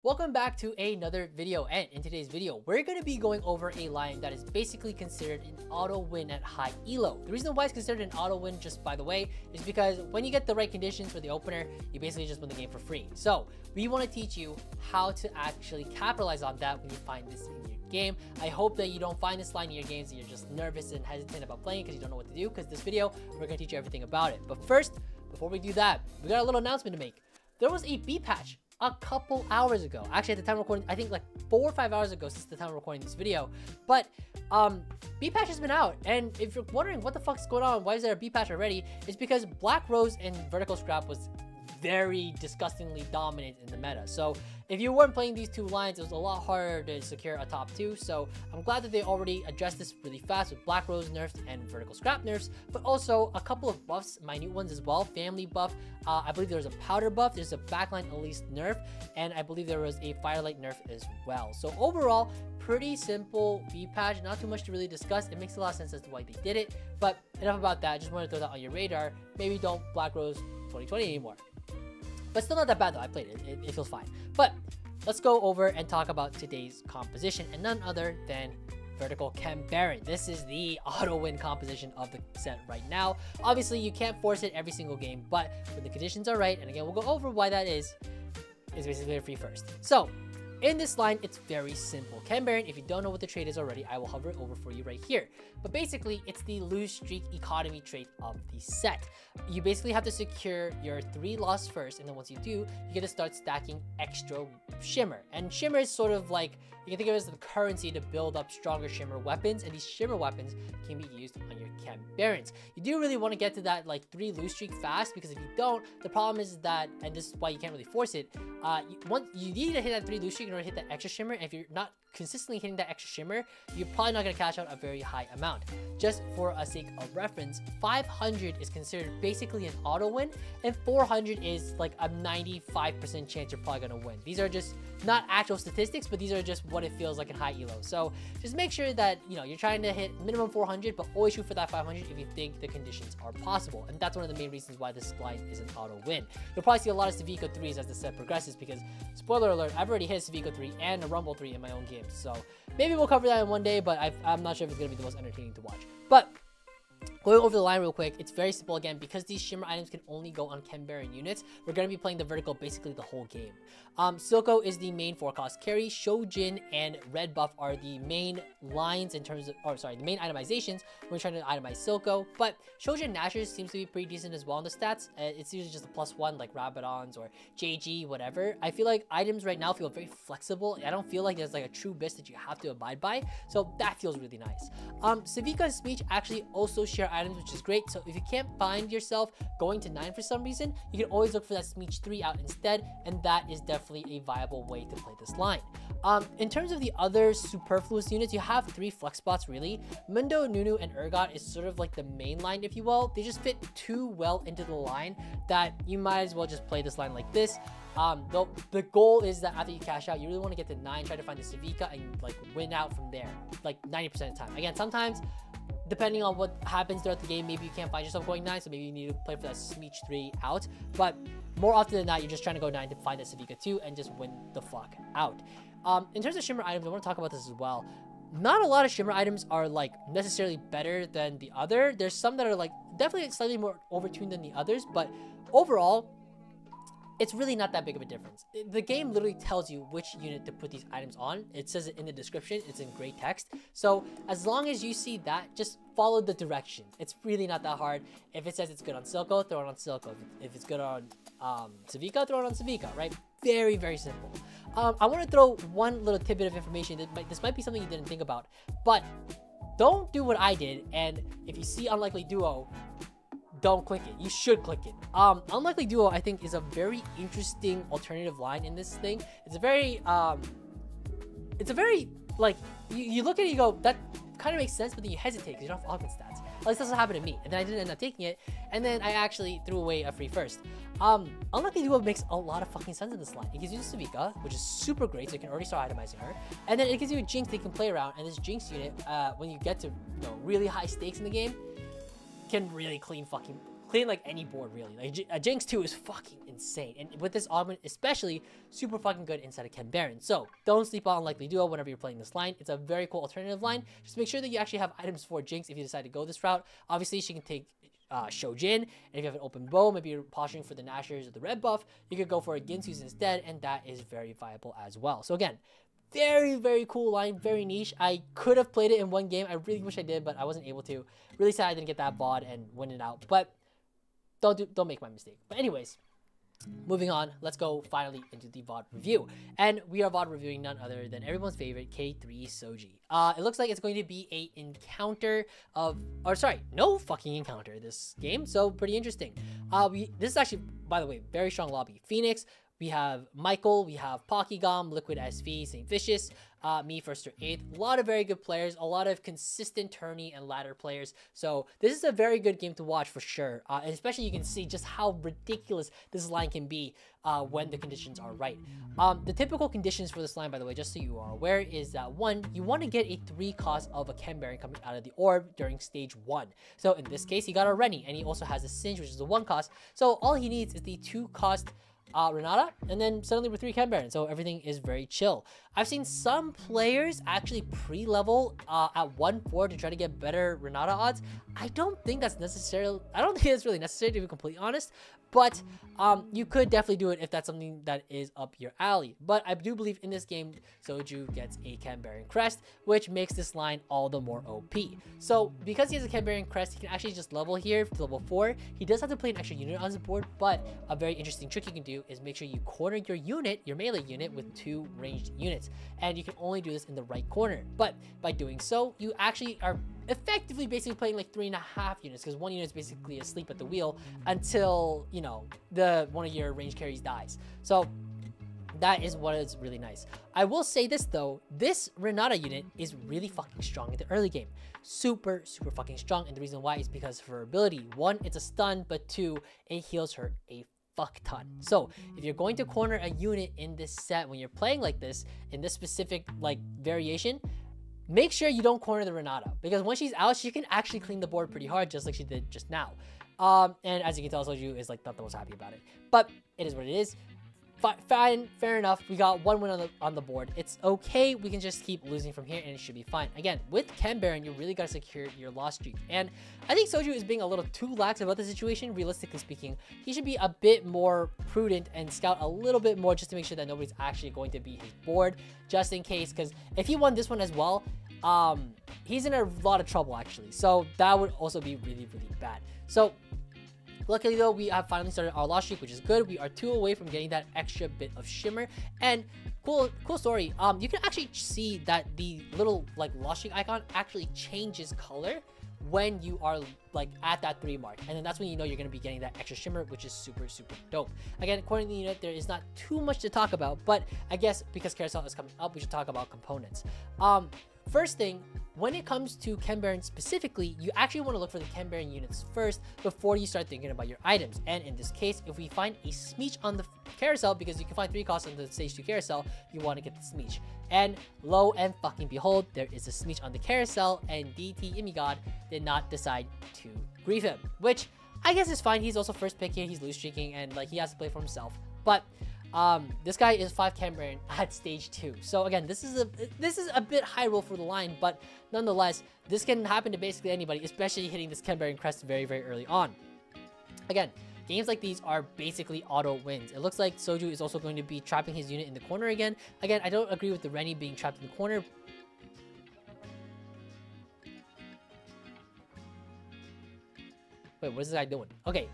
Welcome back to another video, and in today's video we're going to be going over a line that is basically considered an auto win at high elo. The reason why it's considered an auto win, just by the way, is because when you get the right conditions for the opener, you basically just win the game for free. So we want to teach you how to actually capitalize on that when you find this in your game. I hope that you don't find this line in your games and you're just nervous and hesitant about playing because you don't know what to do, because this video we're going to teach you everything about it. But first, before we do that, we got a little announcement to make. There was a B patch a couple hours ago. Actually, at the time of recording, I think like 4 or 5 hours ago since the time of recording this video. But B patch has been out, and if you're wondering what the fuck's going on, why is there a B patch already, it's because Black Rose and Vertical Scrap was very disgustingly dominant in the meta. So if you weren't playing these two lines, it was a lot harder to secure a top 2. So I'm glad that they already addressed this really fast with Black Rose nerfs and Vertical Scrap nerfs, but also a couple of buffs, minute ones as well. Family buff, I believe there was a powder buff, there's a backline Elise nerf, and I believe there was a Firelight nerf as well. So overall, pretty simple V patch, not too much to really discuss. It makes a lot of sense as to why they did it, but enough about that. I just want to throw that on your radar. Maybe don't Black Rose 2020 anymore. But still not that bad though. I played it. It feels fine. But let's go over and talk about today's composition, and none other than Vertical Chem Baron. This is the auto win composition of the set right now. Obviously, you can't force it every single game, but when the conditions are right, and again, we'll go over why that is basically a free first. So in this line, it's very simple. Chem Baron, if you don't know what the trait is already, I will hover it over for you right here. But basically, it's the lose streak economy trait of the set. You basically have to secure your 3 loss first, and then once you do, you get to start stacking extra shimmer. And shimmer is sort of like, you can think of it as the currency to build up stronger shimmer weapons, and these shimmer weapons can be used on your Chem Barons. You do really want to get to that like 3 lose streak fast, because if you don't, the problem is that, and this is why you can't really force it, you need to hit that 3 lose streak in order to hit that extra shimmer, and if you're not consistently hitting that extra shimmer, you're probably not going to cash out a very high amount. Just for a sake of reference, 500 is considered basically an auto win, and 400 is like a 95% chance you're probably going to win. These are just not actual statistics, but these are just what it feels like in high elo. So just make sure that, you know, you're trying to hit minimum 400, but always shoot for that 500 if you think the conditions are possible. And that's one of the main reasons why this line is an auto win. You'll probably see a lot of Civico 3s as the set progresses, because spoiler alert, I've already hit a Civico 3 and a Rumble 3 in my own games. So maybe we'll cover that in one day, but I'm not sure if it's going to be the most entertaining to watch. But going over the line real quick, it's very simple again. Because these shimmer items can only go on Chem Baron units, we're going to be playing the vertical basically the whole game. Silco is the main 4-cost carry. Shojin and Red Buff are the main lines in terms of, the main itemizations when we're trying to itemize Silco. But Shojin Nashers seems to be pretty decent as well in the stats. It's usually just a +1 like Rabadons or JG, whatever. I feel like items right now feel very flexible. I don't feel like there's like a true BIS that you have to abide by, so that feels really nice. Civica and Smeech actually also share items, which is great. So if you can't find yourself going to 9 for some reason, you can always look for that Smeech 3 out instead, and that is definitely a viable way to play this line. In terms of the other superfluous units, you have 3 flex spots really. Mundo, Nunu, and Urgot is sort of like the main line, if you will. They just fit too well into the line that you might as well just play this line like this. The goal is that after you cash out, you really want to get to 9, try to find the Civica, and like win out from there, like 90% of the time. Again, sometimes depending on what happens throughout the game, maybe you can't find yourself going 9, so maybe you need to play for that Smeech 3 out. But more often than not, you're just trying to go 9 to find that Civica 2 and just win the fuck out. In terms of shimmer items, I want to talk about this as well. Not a lot of shimmer items are like necessarily better than the other. There's some that are like definitely slightly more overtuned than the others, but overall, it's really not that big of a difference. The game literally tells you which unit to put these items on. It says it in the description. It's in gray text. So as long as you see that, just follow the directions. It's really not that hard. If it says it's good on Silco, throw it on Silco. If it's good on Civica, throw it on Civica, right? Very, very simple. I want to throw one little tidbit of information. This might be something you didn't think about, but don't do what I did. And if you see Unlikely Duo, don't click it. You should click it. Unlikely Duo, I think, is a very interesting alternative line in this thing. It's a very like, you look at it, you go, that kind of makes sense, but then you hesitate because you don't have augment stats. At least that's what happened to me. And then I didn't end up taking it, and then I actually threw away a free first. Unlikely Duo makes a lot of fucking sense in this line. It gives you the Civica, which is super great, so you can already start itemizing her. And then it gives you a Jinx that you can play around, and this Jinx unit, when you get to really high stakes in the game, can really clean clean like any board really. Like Jinx 2 is fucking insane, and with this augment especially, super fucking good inside of Ken Baron. So don't sleep on Unlikely Duo whenever you're playing this line. It's a very cool alternative line. Just make sure that you actually have items for Jinx if you decide to go this route. Obviously she can take Shojin, and if you have an open bow, maybe you're posturing for the Nashers or the red buff, you could go for a Ginsu's instead, and that is very viable as well. So again, very cool line, very niche. I could have played it in one game. I really wish I did, but I wasn't able to. Really sad I didn't get that VOD and win it out, but don't make my mistake. But anyways, moving on, let's go finally into the VOD review. And we are VOD reviewing none other than everyone's favorite K3 Soji. It looks like it's going to be a encounter of, or sorry, no fucking encounter this game. So pretty interesting. This is actually, by the way, very strong lobby. Phoenix, we have Michael, we have Pokygom, Liquid SV, St. Vicious, me first or 8th. A lot of very good players, a lot of consistent tourney and ladder players. So this is a very good game to watch for sure. And especially you can see just how ridiculous this line can be when the conditions are right. The typical conditions for this line, by the way, just so you are aware, is that 1, you want to get a 3 cost of a Ken Baron coming out of the orb during stage 1. So in this case, he got a Rennie, and he also has a Singe, which is a 1 cost. So all he needs is the 2 cost Renata, and then suddenly we're 3 Ken Baron, so everything is very chill. I've seen some players actually pre-level at 1-4 to try to get better Renata odds. I don't think that's really necessary, to be completely honest, but you could definitely do it if that's something that is up your alley. But I do believe in this game, Soju gets a Ken Baron crest, which makes this line all the more OP. So because he has a Ken Baron crest, he can actually just level here to level 4. He does have to play an extra unit on his board, but a very interesting trick you can do is make sure you corner your unit, your melee unit, with 2 ranged units. And you can only do this in the right corner. But by doing so, you actually are effectively basically playing like 3.5 units, because 1 unit is basically asleep at the wheel until, you know, one of your range carries dies. So that is what is really nice. I will say this though, this Renata unit is really fucking strong in the early game. Super fucking strong, and the reason why is because of her ability. 1, it's a stun, but 2, it heals her a fuck ton. So if you're going to corner a unit in this set when you're playing like this, in this specific like variation, make sure you don't corner the Renata, because when she's out, she can actually clean the board pretty hard, just like she did just now. And as you can tell, Soju is like not the most happy about it, but it is what it is. Fine, fair enough. We got 1 win on the board. It's okay. We can just keep losing from here, and it should be fine. Again, with Ken Baron, you really gotta secure your loss streak, and I think Soju is being a little too lax about the situation. Realistically speaking, he should be a bit more prudent and scout a little bit more, just to make sure that nobody's actually going to be his board, just in case. Because if he won this one as well, he's in a lot of trouble actually. So that would also be really bad. So luckily though, we have finally started our loss streak, which is good. We are 2 away from getting that extra bit of shimmer. And cool story, you can actually see that the little like loss streak icon actually changes color when you are like at that 3 mark, and then that's when you know you're going to be getting that extra shimmer, which is super dope. Again, according to the unit, there is not too much to talk about, but I guess because Carousel is coming up, we should talk about components. First thing, when it comes to Ken Baron specifically, you actually want to look for the Ken Baron units first before you start thinking about your items. And in this case, if we find a Smeech on the carousel, because you can find 3 costs on the stage 2 carousel, you want to get the Smeech. And lo and fucking behold, there is a Smeech on the carousel, and DT Imigod did not decide to grieve him, which I guess is fine. He's also first pick here, he's loose streaking, and like he has to play for himself. But this guy is 5 Ken Baron at stage 2. So again, this is a bit high roll for the line, but nonetheless, this can happen to basically anybody, especially hitting this Ken Baron crest very early on. Again, games like these are basically auto wins. It looks like Soju is also going to be trapping his unit in the corner again. Again, I don't agree with the Rennie being trapped in the corner. Wait, what is this guy doing? Okay,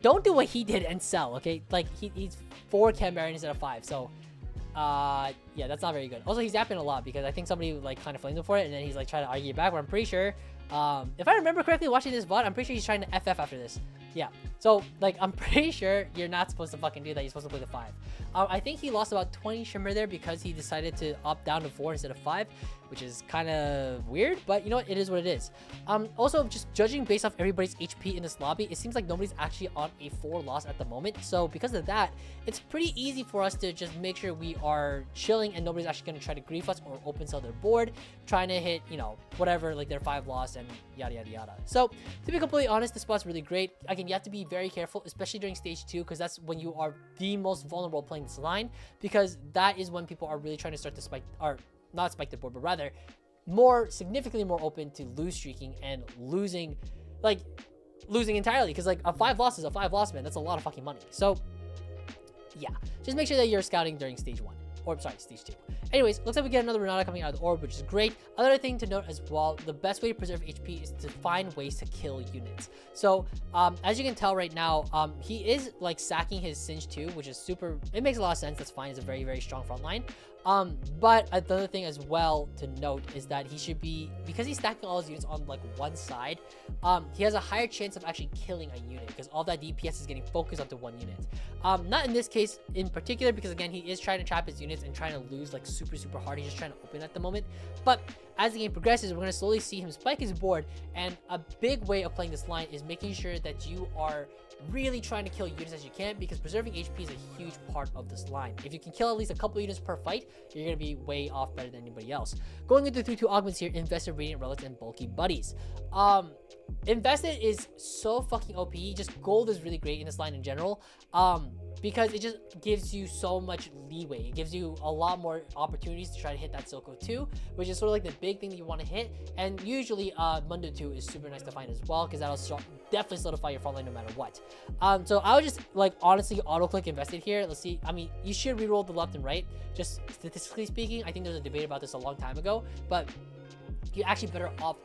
don't do what he did and sell, okay? Like, he's 4 Ken Baron instead of 5, so yeah, that's not very good. Also, he's yapping a lot because I think somebody like kind of flamed him for it, and then he's like trying to argue back, but I'm pretty sure, if I remember correctly watching this VOD, I'm pretty sure he's trying to FF after this. Yeah, so like I'm pretty sure you're not supposed to fucking do that. You're supposed to play the 5. I think he lost about 20 shimmer there because he decided to opt down to 4 instead of 5, which is kind of weird, but you know what, it is what it is. Also, just judging based off everybody's HP in this lobby, it seems like nobody's actually on a 4 loss at the moment. So because of that, it's pretty easy for us to just make sure we are chilling and nobody's actually going to try to grief us or open sell their board, trying to hit, you know, whatever, like their 5 loss and yada. So to be completely honest, this spot's really great. Again, Arcane, you have to be very careful, especially during stage 2, because that's when you are the most vulnerable playing this line, because that is when people are really trying to start to spike, or not spike the board, but rather significantly more open to lose streaking and losing entirely, because like a 5 loss is a 5 loss, man. That's a lot of fucking money. So yeah, just make sure that you're scouting during stage 1. Or, sorry, stage 2. Anyways, looks like we get another Renata coming out of the orb, which is great. Another thing to note as well, the best way to preserve HP is to find ways to kill units. So, as you can tell right now, he is, like, sacking his Singe too, which is super... It makes a lot of sense. That's fine. It's a very, very strong front line. But another thing as well to note is that he should be... Because he's stacking all his units on, like, one side, he has a higher chance of actually killing a unit, because all that DPS is getting focused onto one unit. Not in this case in particular, because, again, he is trying to trap his units and trying to lose, like, super, super hard. He's just trying to open at the moment. But as the game progresses, we're going to slowly see him spike his board, and a big way of playing this line is making sure that you are really trying to kill units as you can, because preserving HP is a huge part of this line. If you can kill at least a couple units per fight, you're going to be way off better than anybody else. Going into 3-2 augments here, Invested, Radiant Relics, and Bulky Buddies. Invested is so fucking OP. Just gold is really great in this line in general, because it just gives you so much leeway. It gives you a lot more opportunities to try to hit that Silco 2, which is sort of like the big thing that you want to hit. And usually Mundo 2 is super nice to find as well, because that'll definitely solidify your front line no matter what. So I would just, like, honestly auto click Invested here. Let's see. I mean, you should reroll the left and right, just statistically speaking. I think there's a debate about this a long time ago, but you're actually better off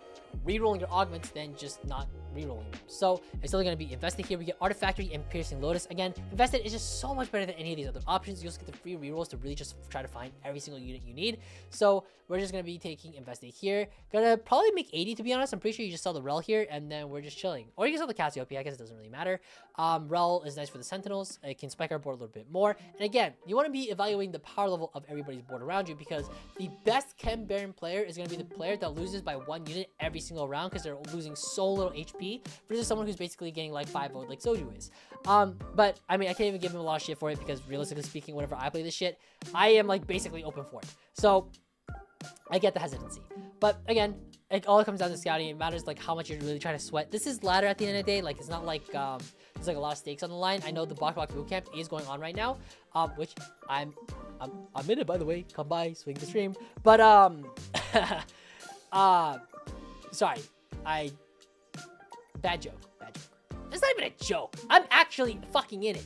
rerolling your augments than just not rerolling them. So it's still going to be Invested here. We get Artifactory and Piercing Lotus. Again, Invested is just so much better than any of these other options. You also get the free rerolls to really just try to find every single unit you need. So we're just going to be taking Invested here. Gonna probably make 80, to be honest. I'm pretty sure you just sell the Rel here, and then we're just chilling. Or you can sell the Cassiopeia. I guess it doesn't really matter. Rel is nice for the Sentinels. It can spike our board a little bit more. And again, you want to be evaluating the power level of everybody's board around you, because the best Chem Baron player is going to be the player that loses by 1 unit every single round, because they're losing so little HP, versus someone who's basically getting like 5-0 like Soju is. But I mean, I can't even give him a lot of shit for it, because realistically speaking, whenever I play this shit, I am like basically open for it. So I get the hesitancy. But again, it all comes down to scouting. It matters like how much you're really trying to sweat. This is ladder at the end of the day. Like, it's not like there's like a lot of stakes on the line. I know the Block Bootcamp is going on right now, which I'm in it, by the way. Come by, swing the stream. But sorry, bad joke. It's not even a joke. I'm actually fucking in it.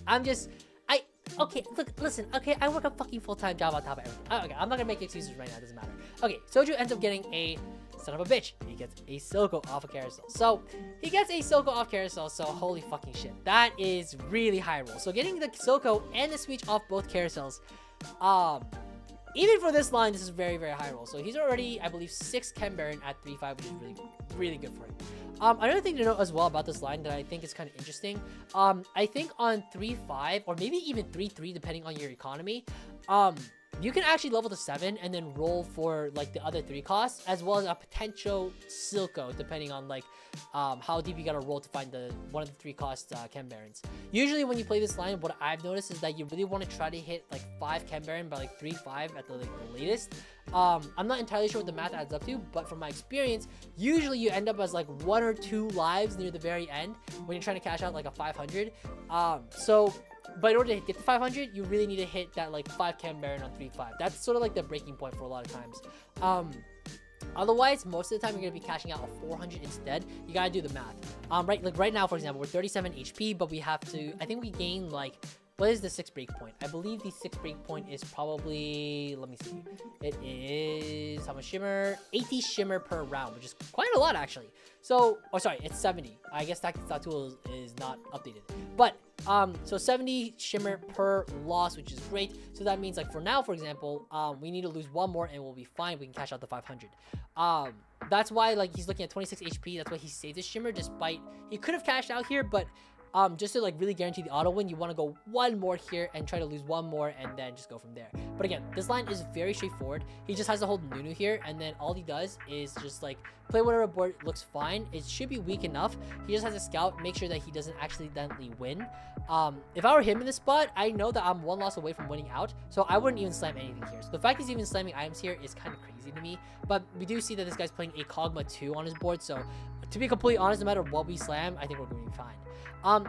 Okay, look, listen, okay, I work a fucking full-time job on top of everything. Okay, I'm not gonna make excuses right now, it doesn't matter. Okay, Soju ends up getting a son of a bitch. He gets a Silco off a carousel. So, he gets a Silco off carousel, so holy fucking shit. That is really high roll. So, getting the Silco and the Sweech off both carousels, even for this line, this is very, very high roll. So, he's already, I believe, 6 Chem Baron at 3-5, which is really, really good for him. Another thing to note as well about this line that I think is kind of interesting, I think on 3-5 or maybe even 3-3, depending on your economy, you can actually level to 7 and then roll for like the other 3 costs, as well as a potential Silco, depending on like how deep you gotta roll to find one of the 3 cost Chem Barons. Usually when you play this line, what I've noticed is that you really want to try to hit like 5 Chem Baron by like 3-5 at the latest. I'm not entirely sure what the math adds up to, but from my experience, usually you end up as like 1 or 2 lives near the very end when you're trying to cash out like a 500. But in order to get to 500, you really need to hit that like 5 Chem Baron on 3-5. That's sort of like the breaking point for a lot of times. Otherwise, most of the time you're gonna be cashing out a 400 instead. You gotta do the math. Right now, for example, we're 37 HP, but we have to. I think we gain like. What is the 6th break point? I believe the 6th break point is probably, let me see. It is, how much shimmer? 80 shimmer per round, which is quite a lot actually. So, oh sorry, it's 70. I guess Tactics Tool is not updated. But, so 70 shimmer per loss, which is great. So that means like for now, for example, we need to lose 1 more and we'll be fine. We can cash out the 500. That's why like he's looking at 26 HP. That's why he saved his shimmer, despite, he could have cashed out here, but just to like really guarantee the auto win, you want to go 1 more here and try to lose 1 more and then just go from there. But again, this line is very straightforward. He just has to hold Nunu here, and then all he does is just like play whatever board looks fine. It should be weak enough. He just has to scout, make sure that he doesn't accidentally win. If I were him in this spot, I know that I'm 1 loss away from winning out, so I wouldn't even slam anything here. So the fact he's even slamming items here is kind of crazy to me. But we do see that this guy's playing a Kog'Maw 2 on his board, so to be completely honest, no matter what we slam, I think we're going to be fine.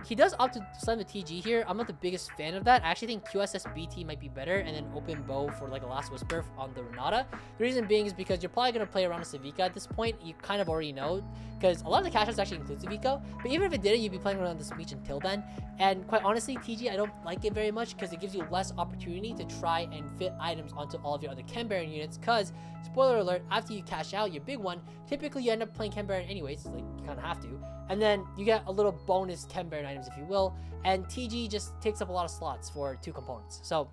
He does opt to slam the TG here. I'm not the biggest fan of that. I actually think QSS BT might be better, and then open bow for like a last whisper on the Renata. The reason being is because you're probably going to play around a Savika at this point. You kind of already know, because a lot of the cash outs actually include Savika, but even if it didn't, you'd be playing around the speech until then. And quite honestly, TG, I don't like it very much because it gives you less opportunity to try and fit items onto all of your other Chem Baron units, because, spoiler alert, after you cash out your big one, typically you end up playing Chem Baron anyways, like you kind of have to, and then you get a little bonus Chem Baron items, if you will, and TG just takes up a lot of slots for 2 components. So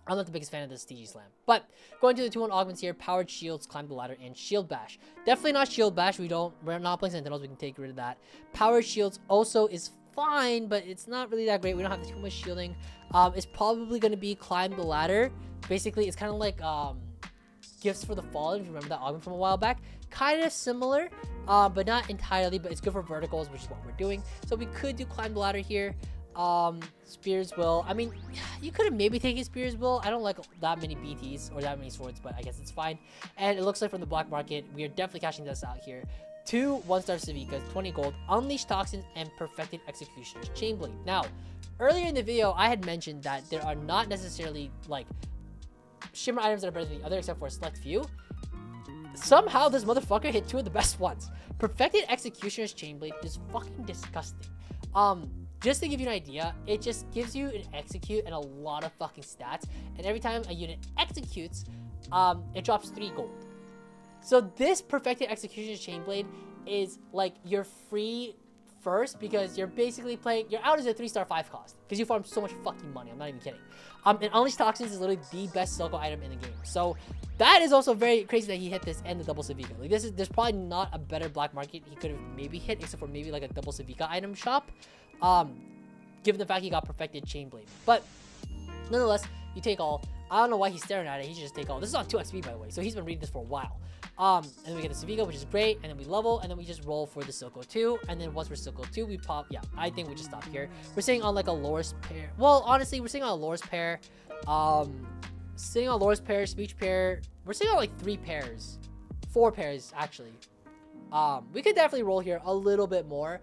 I'm not the biggest fan of this TG slam. But going to the 2-1 augments here, powered shields, climb the ladder, and shield bash. Definitely not shield bash. We're not playing sentinels. We can take rid of that. Powered shields also is fine, but it's not really that great. We don't have too much shielding. It's probably going to be climb the ladder. Basically, it's kind of like Gifts for the Fallen, if you remember that augment from a while back. Kind of similar, but not entirely, but it's good for verticals, which is what we're doing. So we could do climb the ladder here. Spears Will. I mean, you could have maybe taken Spears Will. I don't like that many BTs or that many swords, but I guess it's fine. And it looks like from the black market, we are definitely cashing this out here. 2 1-star Savikas, 20 gold, Unleash Toxins, and Perfected Executioner's Chainblade. Now, earlier in the video, I had mentioned that there are not necessarily like shimmer items that are better than the other, except for a select few. Somehow, this motherfucker hit 2 of the best ones. Perfected Executioner's Chainblade is fucking disgusting. Just to give you an idea, it just gives you an execute and a lot of fucking stats. And every time a unit executes, it drops 3 gold. So this Perfected Executioner's Chainblade is like your free first, because you're basically playing, you're out as a 3-star 5 cost, because you farm so much fucking money. I'm not even kidding. And Unleash Toxins is literally the best Silco item in the game. So that is also very crazy that he hit this and the double Savika. Like there's probably not a better black market he could have maybe hit, except for maybe like a double Savika item shop. Given the fact he got Perfected Chainblade. But nonetheless, you take all. I don't know why he's staring at it. He should just take all. This is on 2 XP, by the way, so he's been reading this for a while. And then we get the Savika, which is great, and then we level, and then we just roll for the Silco 2, and then once we're Silco 2, we pop. Yeah, I think we just stop here. We're sitting on like a Loris pair. Well, honestly, we're sitting on a Loris pair. Sitting on Loris pair, speech pair. We're sitting on like 3 pairs. 4 pairs, actually. We could definitely roll here a little bit more.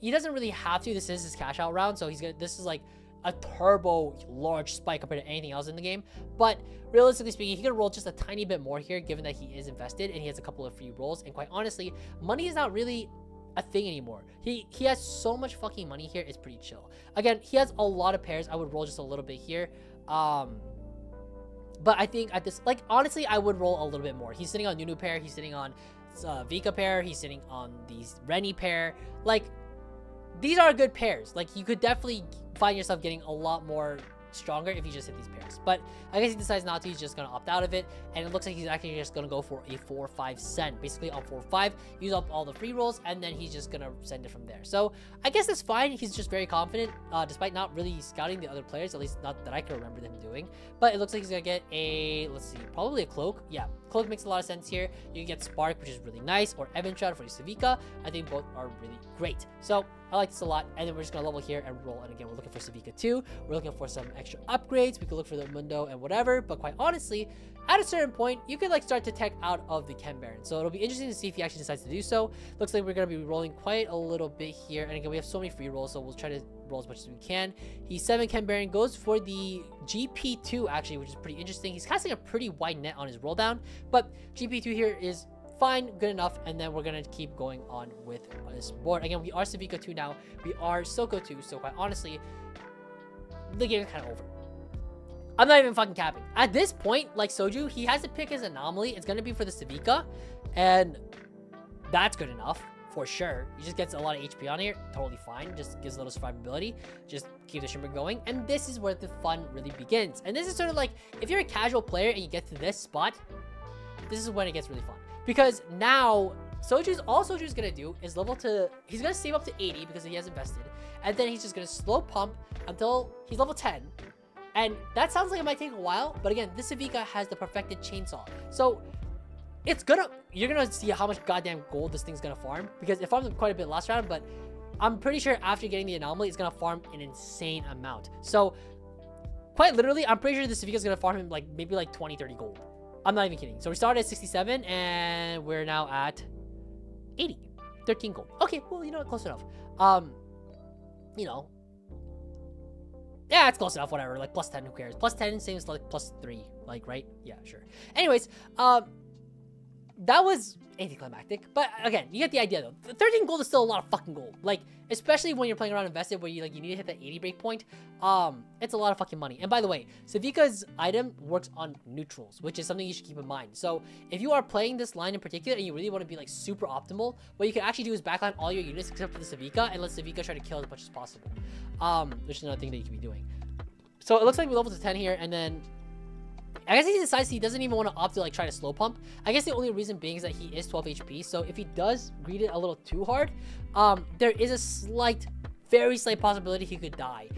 He doesn't really have to. This is his cash out round, so this is like a turbo large spike compared to anything else in the game. But realistically speaking, he could roll just a tiny bit more here, given that he is invested and he has a couple of free rolls. And quite honestly, money is not really a thing anymore. He has so much fucking money here. It's pretty chill. Again, he has a lot of pairs. I would roll just a little bit here. But I think at this, like, honestly, I would roll a little bit more. He's sitting on Nunu pair. He's sitting on Vika pair. He's sitting on these Rennie pair. Like, these are good pairs. Like, you could definitely find yourself getting a lot more stronger if you just hit these pairs. But I guess he decides not to. He's just going to opt out of it. And it looks like he's actually just going to go for a 4-5 send. Basically on 4-5, use up all the free rolls, and then he's just going to send it from there. So I guess that's fine. He's just very confident, despite not really scouting the other players, at least not that I can remember him doing. But it looks like he's going to get a, let's see, probably a Cloak. Yeah, Cloak makes a lot of sense here. You can get Spark, which is really nice, or Evan Shroud for your Savika. I think both are really great. So I like this a lot. And then we're just going to level here and roll. And again, we're looking for Savika 2. We're looking for some extra upgrades. We could look for the Mundo and whatever. But quite honestly, at a certain point, you could like start to tech out of the Chem Baron. So it'll be interesting to see if he actually decides to do so. Looks like we're going to be rolling quite a little bit here. And again, we have so many free rolls, so we'll try to roll as much as we can. He's 7 Chem Baron, goes for the GP2 actually, which is pretty interesting. He's casting a pretty wide net on his roll down, but GP2 here is fine, good enough. And then we're gonna keep going on with this board. Again, we are Savika 2 now. We are Silco 2, so quite honestly, the game is kind of over. I'm not even fucking capping. At this point, like Soju, he has to pick his anomaly. It's gonna be for the Savika, and that's good enough for sure. He just gets a lot of HP on here, totally fine. Just gives a little survivability. Just keep the shimmer going, and this is where the fun really begins. And this is sort of like, if you're a casual player and you get to this spot, this is when it gets really fun. Because now, all Soju's gonna do is level to, he's gonna save up to 80 because he has invested, and then he's just gonna slow pump until he's level 10. And that sounds like it might take a while, but again, this Savika has the perfected chainsaw. So you're gonna see how much goddamn gold this thing's gonna farm, because it farmed quite a bit last round, but I'm pretty sure after getting the anomaly, it's gonna farm an insane amount. So quite literally, I'm pretty sure this Savika's gonna farm him like maybe like 20-30 gold. I'm not even kidding. So we started at 67 and we're now at 80. 13 gold. Okay, well, you know what? Close enough. you know, yeah, it's close enough, whatever, like plus 10, who cares? Plus 10, same as like plus 3, like, right? Yeah, sure. Anyways, that was anticlimactic, but again, you get the idea though. 13 gold is still a lot of fucking gold, like, especially when you're playing around invested where you need to hit that 80 break point. It's a lot of fucking money. And by the way, Savika's item works on neutrals, which is something you should keep in mind. So if you are playing this line in particular and you really want to be like super optimal, what you can actually do is backline all your units except for the Savika and let Savika try to kill as much as possible, which is another thing that you can be doing. So it looks like we leveled to 10 here, and then I guess he decides he doesn't even want to opt to like try to slow pump. I guess the only reason being is that he is 12 HP. So if he does greed it a little too hard, there is a very slight possibility he could die.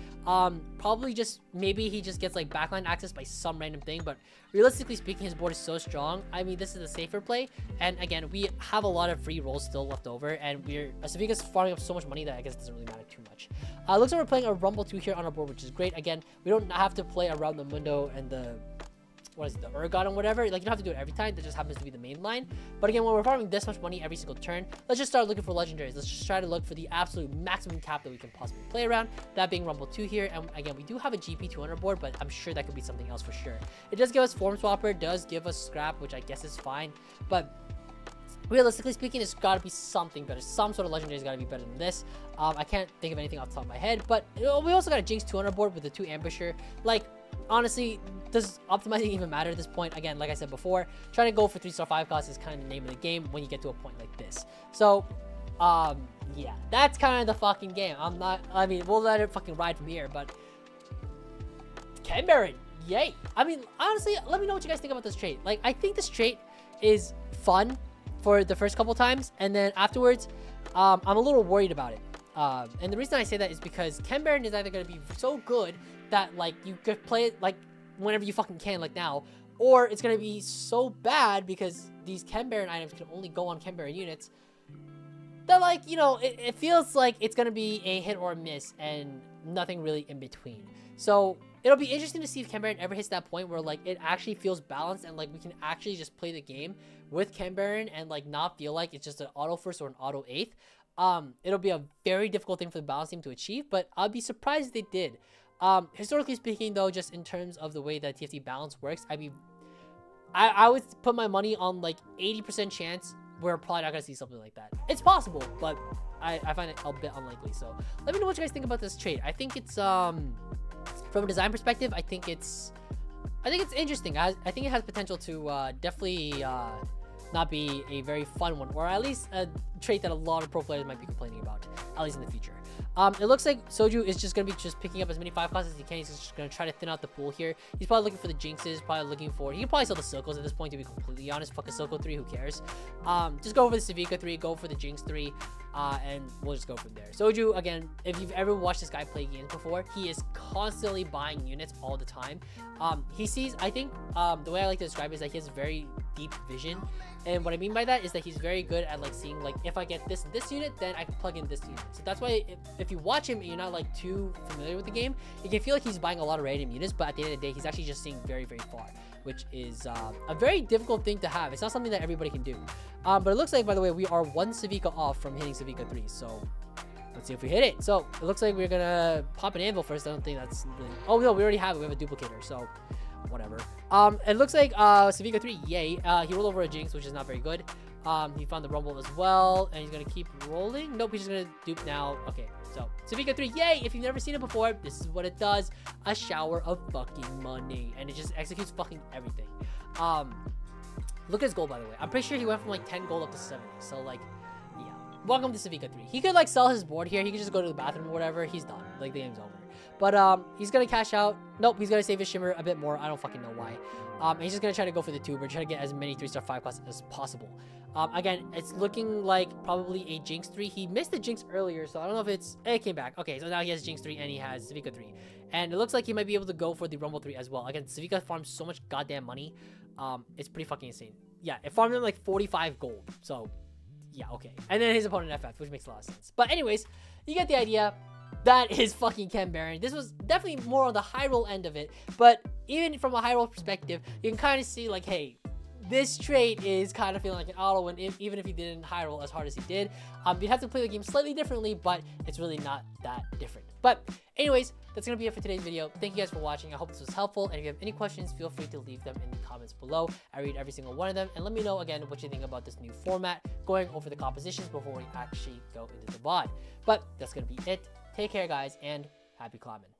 Probably just, maybe he just gets like backline access by some random thing, but realistically speaking, his board is so strong. I mean, this is a safer play. And again, we have a lot of free rolls still left over, and Savika's farming up so much money that I guess it doesn't really matter too much. Looks like we're playing a Rumble 2 here on our board, which is great. Again, we don't have to play around the Mundo and the Urgot and whatever. Like, you don't have to do it every time. That just happens to be the main line. But again, when we're farming this much money every single turn, let's just start looking for legendaries. Let's just try to look for the absolute maximum cap that we can possibly play around, that being Rumble 2 here. And again, we do have a GP 200 board, but I'm sure that could be something else for sure. It does give us Form Swapper, does give us Scrap, which I guess is fine, but realistically speaking, it's got to be something better. Some sort of legendary has got to be better than this. I can't think of anything off the top of my head, but we also got a Jinx 200 board with the 2 Ambusher. Like, honestly, does optimizing even matter at this point? Again, like I said before, trying to go for 3-star 5 cost is kind of the name of the game when you get to a point like this. So, yeah, that's kind of the fucking game. I mean, we'll let it fucking ride from here, but Ken Baron, yay. I mean, honestly, let me know what you guys think about this trait. Like, I think this trait is fun for the first couple times, and then afterwards, I'm a little worried about it. And the reason I say that is because Ken Baron is either going to be so good that, like, you could play it, like, whenever you fucking can, like now, or it's going to be so bad because these Ken Baron items can only go on Ken Baron units that, like, you know, it feels like it's going to be a hit or a miss and nothing really in between. So it'll be interesting to see if Ken Baron ever hits that point where, like, it actually feels balanced and, like, we can actually just play the game with Ken Baron and, like, not feel like it's just an auto first or an auto 8th. It'll be a very difficult thing for the balance team to achieve, but I'd be surprised if they did. Historically speaking, though, just in terms of the way that TFT balance works, I would put my money on like 80% chance we're probably not gonna see something like that. It's possible, but I find it a bit unlikely. So let me know what you guys think about this trade. I think it's from a design perspective, I think it's interesting. I think it has potential to definitely not be a very fun one, or at least a trait that a lot of pro players might be complaining about, at least in the future. It looks like Soju is just going to be picking up as many 5 costs as he can. He's just going to try to thin out the pool here. He's probably looking for the Jinxes, probably looking for... He can probably sell the Silcos at this point, to be completely honest. Fuck a Silco 3, who cares? Just go for the Savika 3, go for the Jinx 3, and we'll just go from there. Soju, again, if you've ever watched this guy play games before, he is constantly buying units all the time. He sees... I think the way I like to describe it is that he has very deep vision. And what I mean by that is that he's very good at, like, seeing, like, if I get this and this unit, then I can plug in this unit. So that's why if you watch him and you're not, like, too familiar with the game, you can feel like he's buying a lot of random units, but at the end of the day, he's actually just seeing very, very far, which is a very difficult thing to have. It's not something that everybody can do. But it looks like, by the way, we are 1 Savika off from hitting Savika 3, so let's see if we hit it. So it looks like we're gonna pop an anvil first. I don't think that's really... Oh, no, we already have it. We have a duplicator, so... whatever. It looks like Savika 3, yay. He rolled over a Jinx, which is not very good. He found the Rumble as well, and he's gonna keep rolling. Nope, he's just gonna dupe now. Okay, so Savika 3, yay. If you've never seen it before, this is what it does. A shower of fucking money, and it just executes fucking everything. Look at his gold, by the way. I'm pretty sure he went from like 10 gold up to 70, so like, yeah. Welcome to Savika 3. He could like sell his board here. He could just go to the bathroom or whatever. He's done. Like, the game's over. But he's gonna cash out. Nope, he's gonna save his shimmer a bit more. I don't fucking know why. And he's just gonna try to go for the tuber, try to get as many 3-star 5 costs as possible. Again, it's looking like probably a Jinx 3. He missed the Jinx earlier, so I don't know if it's... It came back. Okay, so now he has Jinx 3 and he has Savika 3. And it looks like he might be able to go for the Rumble 3 as well. Again, Savika farms so much goddamn money. It's pretty fucking insane. Yeah, it farmed him like 45 gold. So, yeah, okay. And then his opponent FF, which makes a lot of sense. But anyways, you get the idea. That is fucking Ken Baron. This was definitely more on the high roll end of it, but even from a high roll perspective, you can kind of see like, hey, this trait is kind of feeling like an auto win, even if he didn't high roll as hard as he did. You'd have to play the game slightly differently, but it's really not that different. But anyways, that's gonna be it for today's video. Thank you guys for watching. I hope this was helpful, and if you have any questions, feel free to leave them in the comments below. I read every single one of them, and let me know again what you think about this new format, going over the compositions before we actually go into the VOD. But that's gonna be it. Take care, guys, and happy climbing.